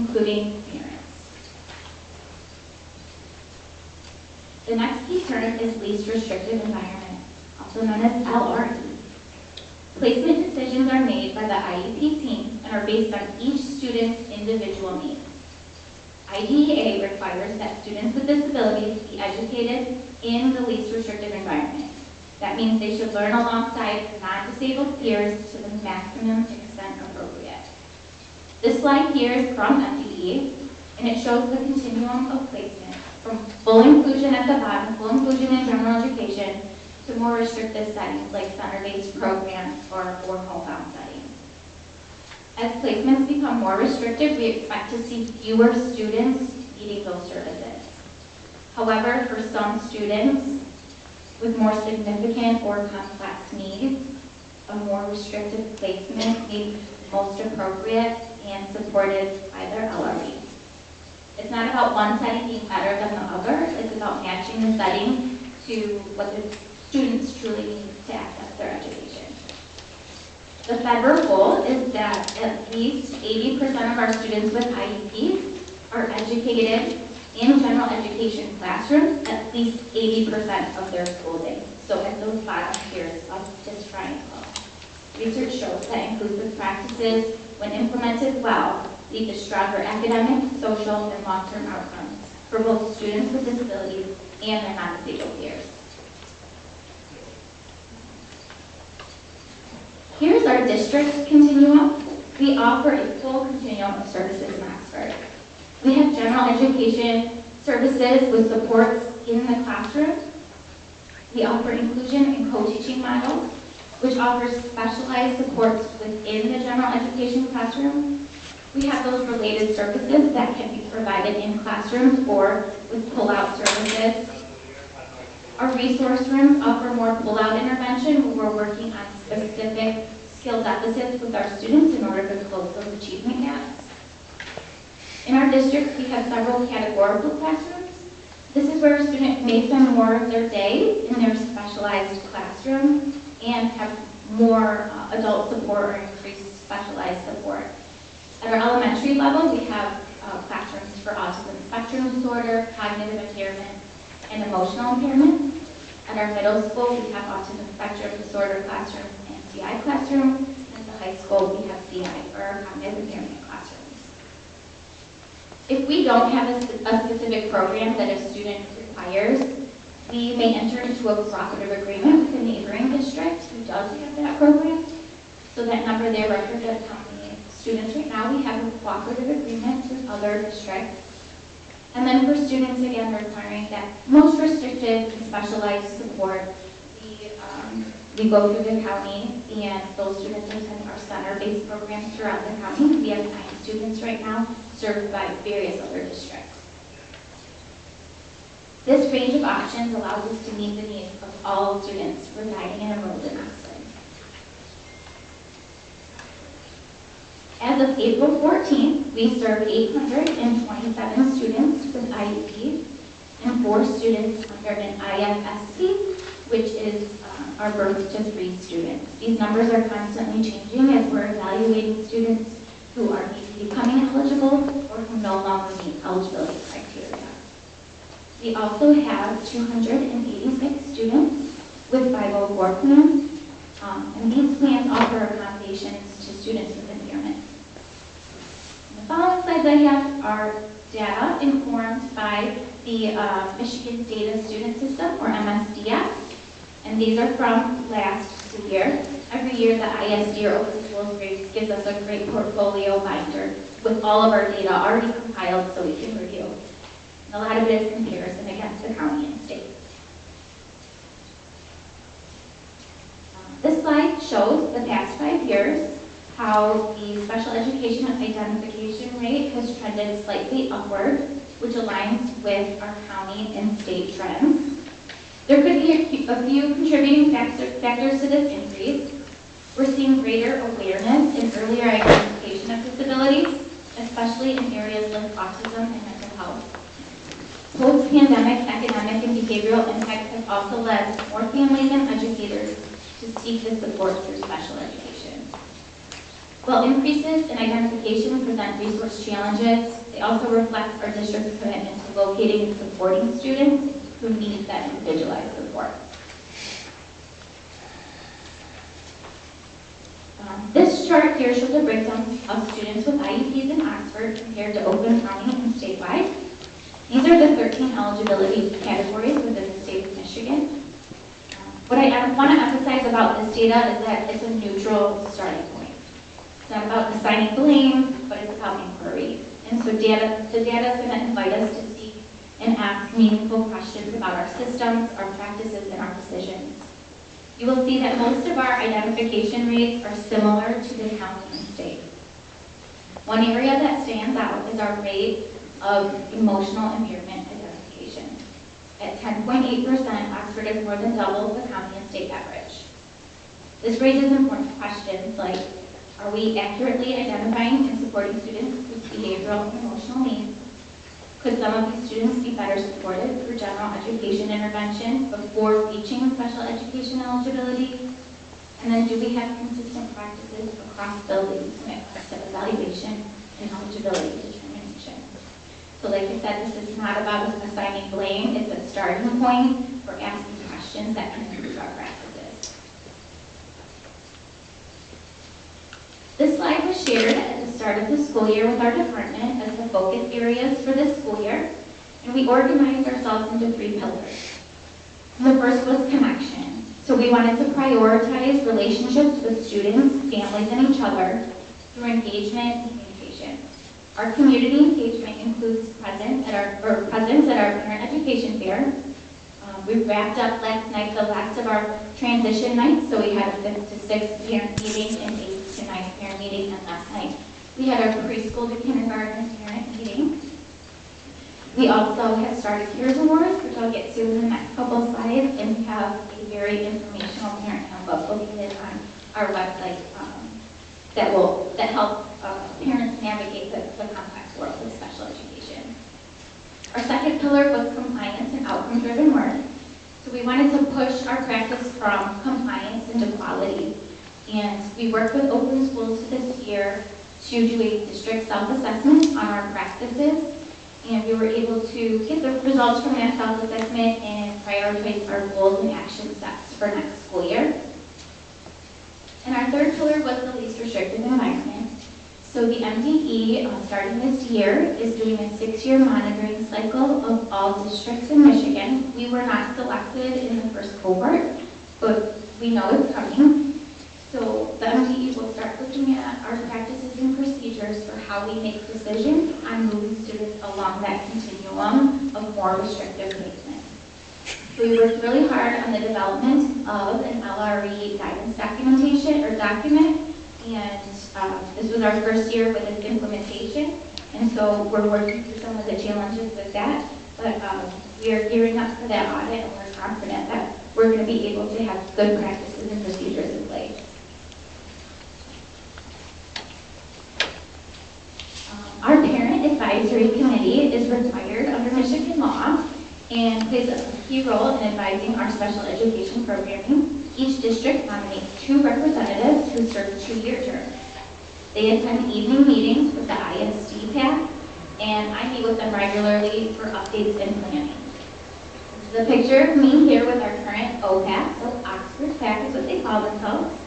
including parents. The next key term is least restrictive environment, also known as LRE. Placement decisions are made by the IEP team and are based on each student's individual needs. IDEA requires that students with disabilities be educated in the least restrictive environment. That means they should learn alongside non-disabled peers to the maximum extent appropriate. This slide here is from MDE, and it shows the continuum of placement from full inclusion at the bottom, full inclusion in general education, to more restrictive settings like center-based programs or homebound settings. As placements become more restrictive, we expect to see fewer students needing those services. However, for some students with more significant or complex needs, a more restrictive placement may be most appropriate and supported by their LRE. It's not about one setting being better than the other, it's about matching the setting to what the students truly need to access their education. The federal goal is that at least 80% of our students with IEPs are educated in general education classrooms at least 80% of their school day. So at those bottom tiers of this triangle. Research shows that inclusive practices, when implemented well, lead to stronger academic, social, and long-term outcomes for both students with disabilities and their non-disabled peers. Here's our district continuum. We offer a full continuum of services in Oxford. We have general education services with supports in the classroom. We offer inclusion and co-teaching models, which offers specialized supports within the general education classroom. We have those related services that can be provided in classrooms or with pull-out services. Our resource rooms offer more pull-out intervention where we're working on specific skill deficits with our students in order to close those achievement gaps. In our district, we have several categorical classrooms. This is where a student may spend more of their day in their specialized classroom and have more adult support or increased specialized support. At our elementary level, we have classrooms for autism spectrum disorder, cognitive impairment, and emotional impairment. At our middle school, we have autism spectrum disorder classrooms and CI classrooms. At the high school, we have CI, or cognitive impairment classrooms. If we don't have a specific program that a student requires, we may enter into a cooperative agreement with a neighboring district who does have that program. So that number there represents how many students right now. We have a cooperative agreement with other districts. And then for students, again, requiring that most restrictive and specialized support, we go through the county, and those students attend our center-based programs throughout the county. We have 9 students right now served by various other districts. This range of options allows us to meet the needs of all students residing and enrolled in Oxford. As of April 14th, we serve 827 students with IEPs and 4 students under an IFSP, which is our birth to 3 students. These numbers are constantly changing as we're evaluating students who are becoming eligible or who no longer meet eligibility criteria. We also have 286 students with 504 plans, and these plans offer accommodations to students with impairment. The following slides I have are data informed by the Michigan Data Student System, or MSDS, and these are from last school year. Every year, the ISD, or Open Schools Grades, gives us a great portfolio binder with all of our data already compiled so we can review. And a lot of it is comparison against the county and state. This slide shows the past 5 years how the special education identification rate has trended slightly upward, which aligns with our county and state trends. There could be a few contributing factors to this increase. We're seeing greater awareness and earlier identification of disabilities, especially in areas like autism and mental health. Post-pandemic economic and behavioral impacts have also led more families and educators to seek this support through special education. While increases in identification present resource challenges, they also reflect our district's commitment to locating and supporting students who need that individualized support. This chart here shows a breakdown of students with IEPs in Oxford compared to Oakland County and statewide. These are the 13 eligibility categories within the state of Michigan. What I want to emphasize about this data is that it's a neutral starting point. It's not about assigning blame, but it's about inquiry. And so the data is going to invite us to seek and ask meaningful questions about our systems, our practices, and our decisions. You will see that most of our identification rates are similar to the county and state. One area that stands out is our rate of emotional impairment identification. At 10.8%, Oxford is more than double the county and state average. This raises important questions like, are we accurately identifying and supporting students with behavioral and emotional needs? Could some of these students be better supported through general education intervention before reaching special education eligibility? And then do we have consistent practices across buildings when it comes to evaluation and eligibility determination? So like I said, this is not about assigning blame, it's a starting point for asking questions that can improve our practices. This slide was shared at the start of the school year with our department as the focus areas for this school year, and we organized ourselves into 3 pillars. The first was connection. So we wanted to prioritize relationships with students, families, and each other through engagement and communication. Our community engagement includes presence at our parent education fair. We wrapped up last night the last of our transition nights, so we had a 5th to 6th parent meeting and 8th to 9th parent meeting, and last night we had our preschool to kindergarten parent meeting. We also have started Peers Awards, which I'll get to in the next couple of slides, and we have a very informational parent handbook located on our website that helps parents navigate the complex world of special education. Our second pillar was compliance and outcome-driven work. So we wanted to push our practice from compliance into quality. And we worked with Oakland Schools this year to do a district self-assessment on our practices. And we were able to get the results from that self-assessment and prioritize our goals and action steps for next school year. And our third pillar was the least restrictive environment. So the MDE, starting this year, is doing a 6-year monitoring cycle of all districts in Michigan. We were not selected in the first cohort, but we know it's coming. So the MDE will start looking at our practices and procedures for how we make decisions on moving students along that continuum of more restrictive placement. So we worked really hard on the development of an LRE guidance document, and this was our first year with its implementation, and so we're working through some of the challenges with that, but we are gearing up for that audit, and we're confident that we're going to be able to have good practices and procedures in place. Our Parent Advisory Committee is required under Michigan law and plays a key role in advising our special education programming. Each district nominates 2 representatives who serve 2-year terms. They attend evening meetings with the ISD PAC, and I meet with them regularly for updates and planning. This is a picture of me here with our current OPAC, so Oxford PAC is what they call themselves.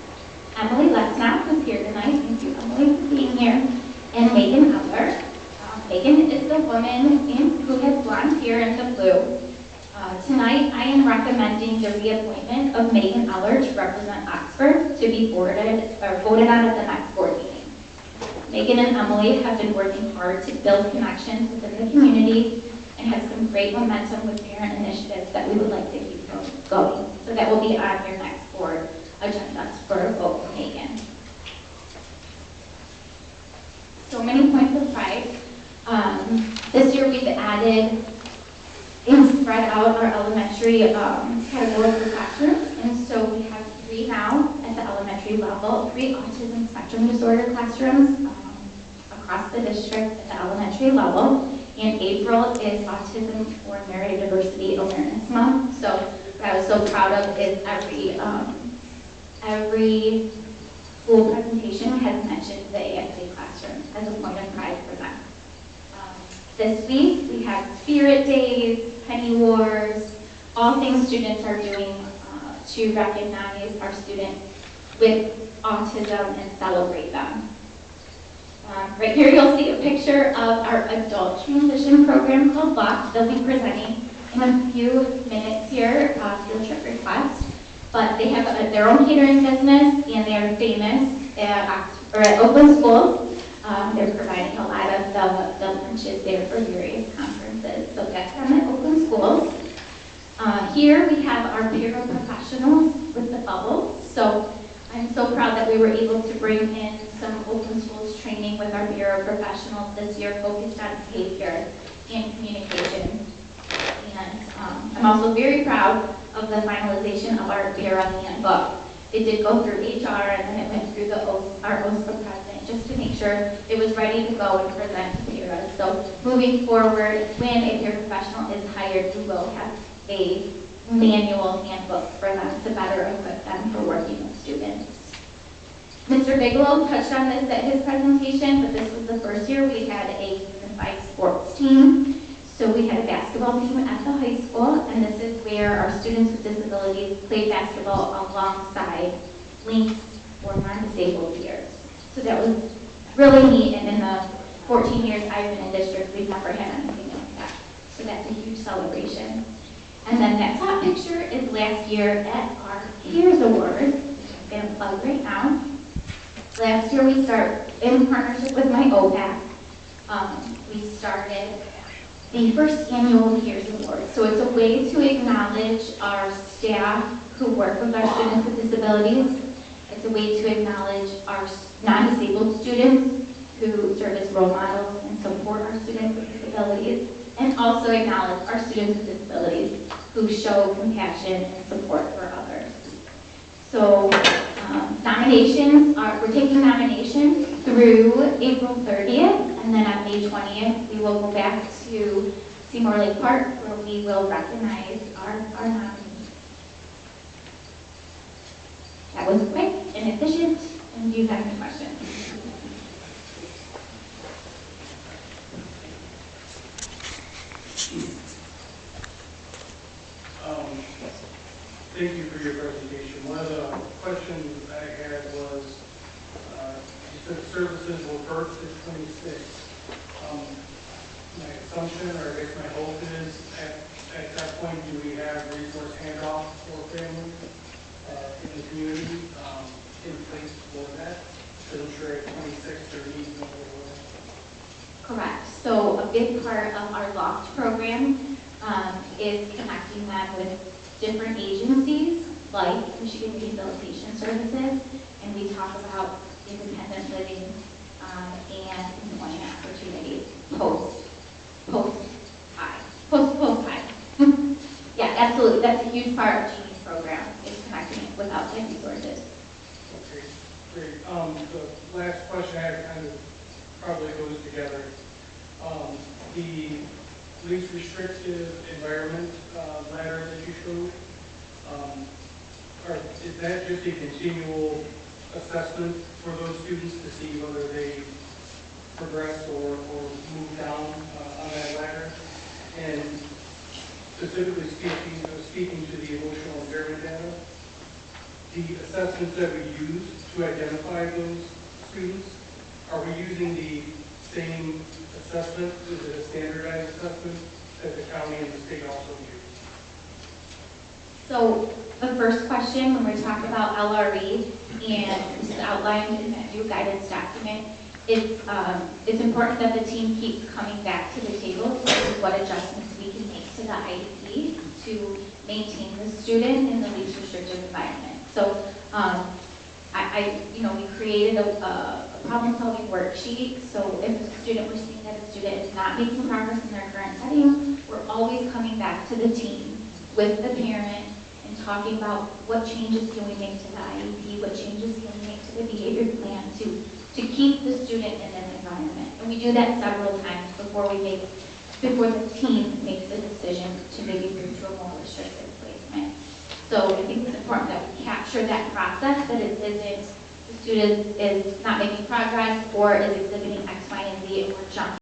Emily Lesnap, who's here tonight. Thank you, Emily, for being here. And Megan Eller. Megan is the woman who has blonde hair and the blue. Tonight, I am recommending the reappointment of Megan Eller to represent Oxford to be voted on at the next board meeting. Megan and Emily have been working hard to build connections within the community and have some great momentum with parent initiatives that we would like to keep going. So that will be on your next board agenda for a vote for Megan. So many points of pride. This year we've added and spread out our elementary categorical classrooms, and so we have 3 now at the elementary level, 3 autism spectrum disorder classrooms across the district at the elementary level. And April is Autism for Neurodiversity Awareness Month. So what I was so proud of is every school presentation has mentioned the ASA classroom as a point of pride for them. This week we have spirit days, penny wars, all things students are doing to recognize our students with autism and celebrate them. Right here you'll see a picture of our adult transition program called LOCK. They'll be presenting in a few minutes here, field trip request. But they have their own catering business and they are famous at Oakland Schools. They're providing a lot of the lunches there for various conferences. So that's them at Oakland Schools. Here we have our paraprofessionals with the bubbles. So I'm so proud that we were able to bring in some Oakland Schools training with our paraprofessionals this year focused on behavior and communication. And I'm also very proud of the finalization of our para handbook. It did go through HR and then it went through our OSPA president just to make sure it was ready to go and present to paras. So moving forward, when a paraprofessional is hired, we will have a manual handbook for them to better equip them for working with students. Mr. Bigelow touched on this at his presentation, but this was the first year we had a unified sports team. So we had a basketball team at the high school, and this is where our students with disabilities play basketball alongside links for non-disabled peers. So that was really neat, and in the 14 years I've been in district, we've never had anything like that. So that's a huge celebration. And then that top picture is last year at our Peers Awards, which I'm going to plug right now. Last year we started in partnership with my OPAC. We started the first annual Peers Award. So it's a way to acknowledge our staff who work with our students with disabilities. It's a way to acknowledge our non-disabled students who serve as role models and support our students with disabilities, and also acknowledge our students with disabilities who show compassion and support for others. So nominations we're taking nominations through April 30th, and then on May 20th, we will go back to Seymour Lake Park where we will recognize our nominees. That was quick and efficient, and do you have any questions? Thank you for your presentation. One of the questions I had was, you said services will birth at 26. My assumption, or I guess my hope is, at that point, do we have resource handoff for families in the community in place for that? Because I'm sure at 26 there needs no more. Correct. So a big part of our LOCKED program is connecting them with different agencies like Michigan Rehabilitation Services, and we talk about independent living and employment opportunities post-high. Yeah, absolutely. That's a huge part of Jeannie's program, is connecting it with outside resources. Okay, great. The last question I have kind of probably goes together. The least restrictive environment ladder that you showed, is that just a continual assessment for those students to see whether they progress or move down on that ladder? And specifically speaking to the emotional impairment data, the assessments that we use to identify those students, are we using the same assessment? Is it a standardized assessment that the county and the state also use? So the first question, when we're talking about LRE, and this is outlined in that new guidance document, it's important that the team keeps coming back to the table to see what adjustments we can make to the IEP to maintain the student in the least restrictive environment. So we created a problem-solving worksheet. So if a student, we're seeing that a student is not making progress in their current setting, we're always coming back to the team with the parent and talking about what changes can we make to the IEP, what changes can we make to the behavior plan to keep the student in this environment. And we do that several times before the team makes the decision to maybe move to a more restrictive placement. So I think it's important that we capture that process, that it isn't the student is not making progress or is exhibiting X, Y, and Z, and we're jumping